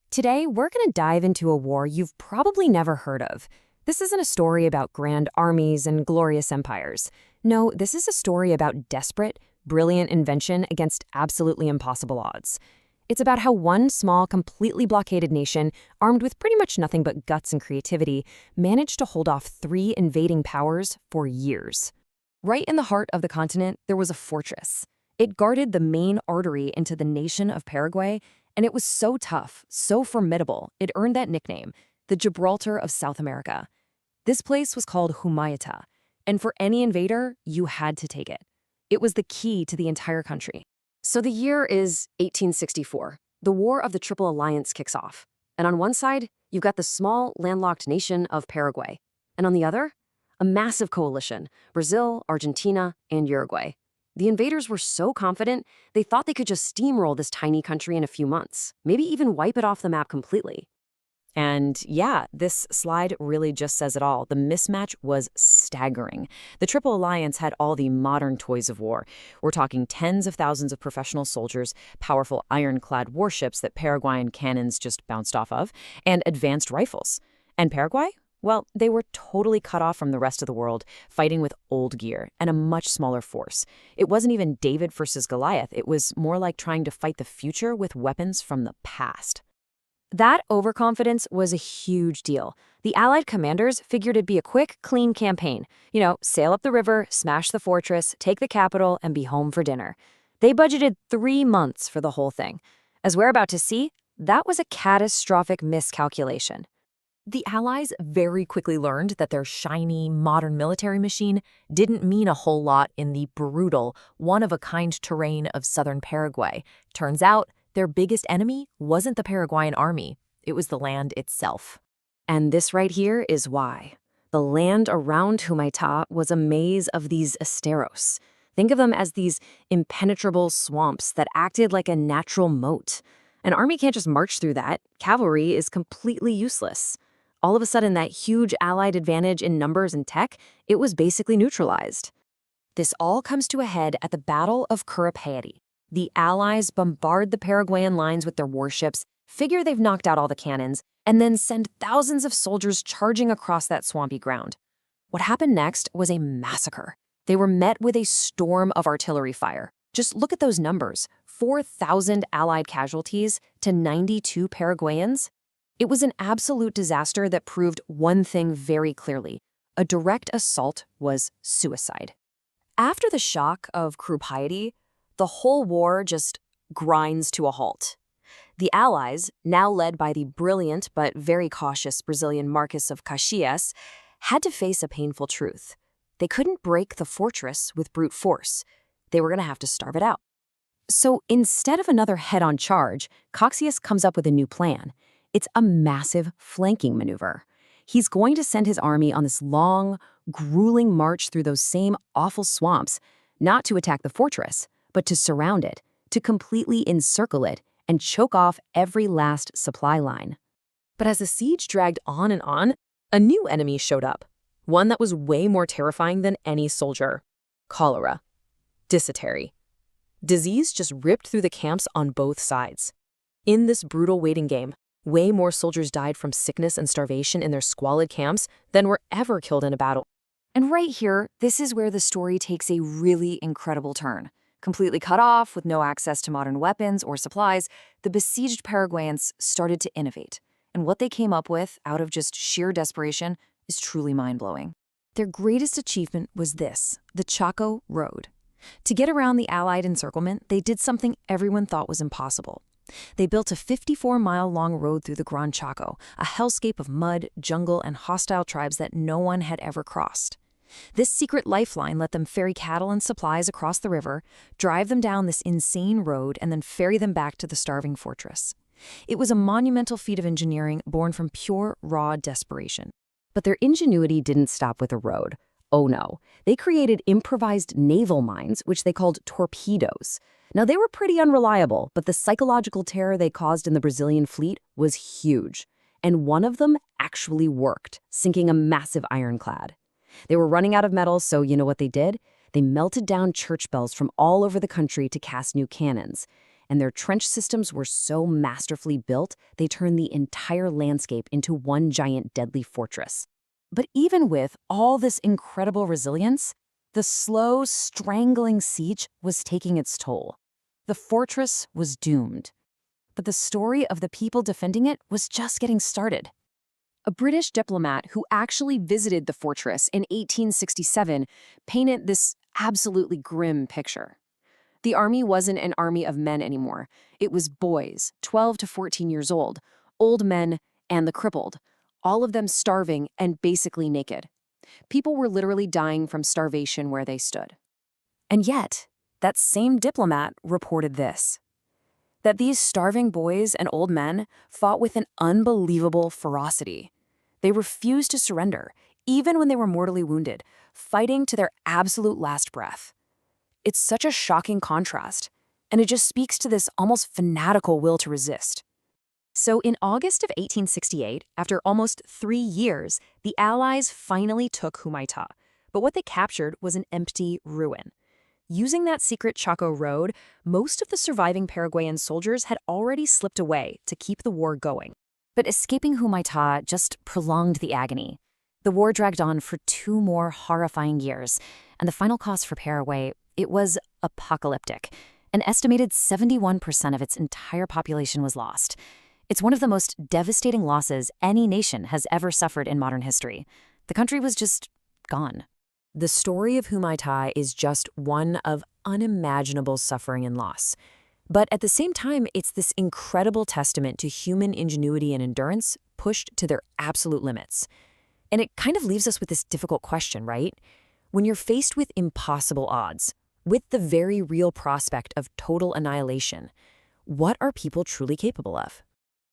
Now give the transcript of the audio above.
Today, we're going to dive into a war you've probably never heard of. This isn't a story about grand armies and glorious empires. No, this is a story about desperate, brilliant invention against absolutely impossible odds. It's about how one small, completely blockaded nation, armed with pretty much nothing but guts and creativity, managed to hold off three invading powers for years. Right in the heart of the continent, there was a fortress. It guarded the main artery into the nation of Paraguay, and it was so tough, so formidable, it earned that nickname, the Gibraltar of South America. This place was called Humayata, and for any invader, you had to take it. It was the key to the entire country. So the year is 1864. The War of the Triple Alliance kicks off. And on one side, you've got the small, landlocked nation of Paraguay. And on the other, a massive coalition, Brazil, Argentina, and Uruguay. The invaders were so confident, they thought they could just steamroll this tiny country in a few months, maybe even wipe it off the map completely. And yeah, this slide really just says it all. The mismatch was staggering. The Triple Alliance had all the modern toys of war. We're talking tens of thousands of professional soldiers, powerful ironclad warships that Paraguayan cannons just bounced off of, and advanced rifles. And Paraguay? Well, they were totally cut off from the rest of the world, fighting with old gear and a much smaller force. It wasn't even David versus Goliath. It was more like trying to fight the future with weapons from the past. That overconfidence was a huge deal. The Allied commanders figured it'd be a quick, clean campaign. Sail up the river, smash the fortress, take the capital, and be home for dinner. They budgeted 3 months for the whole thing. As we're about to see, that was a catastrophic miscalculation. The Allies very quickly learned that their shiny, modern military machine didn't mean a whole lot in the brutal, one-of-a-kind terrain of southern Paraguay. Turns out, their biggest enemy wasn't the Paraguayan army, it was the land itself. And this right here is why. The land around Humayta was a maze of these esteros. Think of them as these impenetrable swamps that acted like a natural moat. An army can't just march through that. Cavalry is completely useless. All of a sudden, that huge Allied advantage in numbers and tech, it was basically neutralized. This all comes to a head at the Battle of Curupayati. The Allies bombard the Paraguayan lines with their warships, figure they've knocked out all the cannons, and then send thousands of soldiers charging across that swampy ground. What happened next was a massacre. They were met with a storm of artillery fire. Just look at those numbers, 4,000 Allied casualties to 92 Paraguayans. It was an absolute disaster that proved one thing very clearly. A direct assault was suicide. After the shock of Curupayati, the whole war just grinds to a halt. The Allies, now led by the brilliant but very cautious Brazilian Marquis of Caxias, had to face a painful truth. They couldn't break the fortress with brute force. They were going to have to starve it out. So instead of another head-on charge, Caxias comes up with a new plan. It's a massive flanking maneuver. He's going to send his army on this long, grueling march through those same awful swamps, not to attack the fortress, but to surround it, to completely encircle it and choke off every last supply line. But as the siege dragged on and on, a new enemy showed up, one that was way more terrifying than any soldier: cholera, dysentery. Disease just ripped through the camps on both sides. In this brutal waiting game, way more soldiers died from sickness and starvation in their squalid camps than were ever killed in a battle. And right here, this is where the story takes a really incredible turn. Completely cut off, with no access to modern weapons or supplies, the besieged Paraguayans started to innovate. And what they came up with, out of just sheer desperation, is truly mind-blowing. Their greatest achievement was this: the Chaco Road. To get around the Allied encirclement, they did something everyone thought was impossible. They built a 54-mile-long road through the Gran Chaco, a hellscape of mud, jungle, and hostile tribes that no one had ever crossed. This secret lifeline let them ferry cattle and supplies across the river, drive them down this insane road, and then ferry them back to the starving fortress. It was a monumental feat of engineering born from pure, raw desperation. But their ingenuity didn't stop with a road. Oh no, they created improvised naval mines, which they called torpedoes. Now, they were pretty unreliable, but the psychological terror they caused in the Brazilian fleet was huge. And one of them actually worked, sinking a massive ironclad. They were running out of metal, so you know what they did? They melted down church bells from all over the country to cast new cannons. and their trench systems were so masterfully built, they turned the entire landscape into one giant deadly fortress. But even with all this incredible resilience, the slow, strangling siege was taking its toll. The fortress was doomed. But the story of the people defending it was just getting started. A British diplomat who actually visited the fortress in 1867 painted this absolutely grim picture. The army wasn't an army of men anymore. It was boys, 12 to 14 years old men, and the crippled, all of them starving and basically naked. People were literally dying from starvation where they stood. And yet, that same diplomat reported this: that these starving boys and old men fought with an unbelievable ferocity. They refused to surrender, even when they were mortally wounded, fighting to their absolute last breath. It's such a shocking contrast, and it just speaks to this almost fanatical will to resist. So in August of 1868, after almost 3 years, the Allies finally took Humaitá, but what they captured was an empty ruin. Using that secret Chaco road, most of the surviving Paraguayan soldiers had already slipped away to keep the war going. But escaping Humaitá just prolonged the agony. The war dragged on for 2 more horrifying years, and the final cost for Paraguay, it was apocalyptic. An estimated 71% of its entire population was lost. It's one of the most devastating losses any nation has ever suffered in modern history. The country was just gone. The story of Humaitá is just one of unimaginable suffering and loss. But at the same time, it's this incredible testament to human ingenuity and endurance pushed to their absolute limits. And it kind of leaves us with this difficult question, right? When you're faced with impossible odds, with the very real prospect of total annihilation, what are people truly capable of?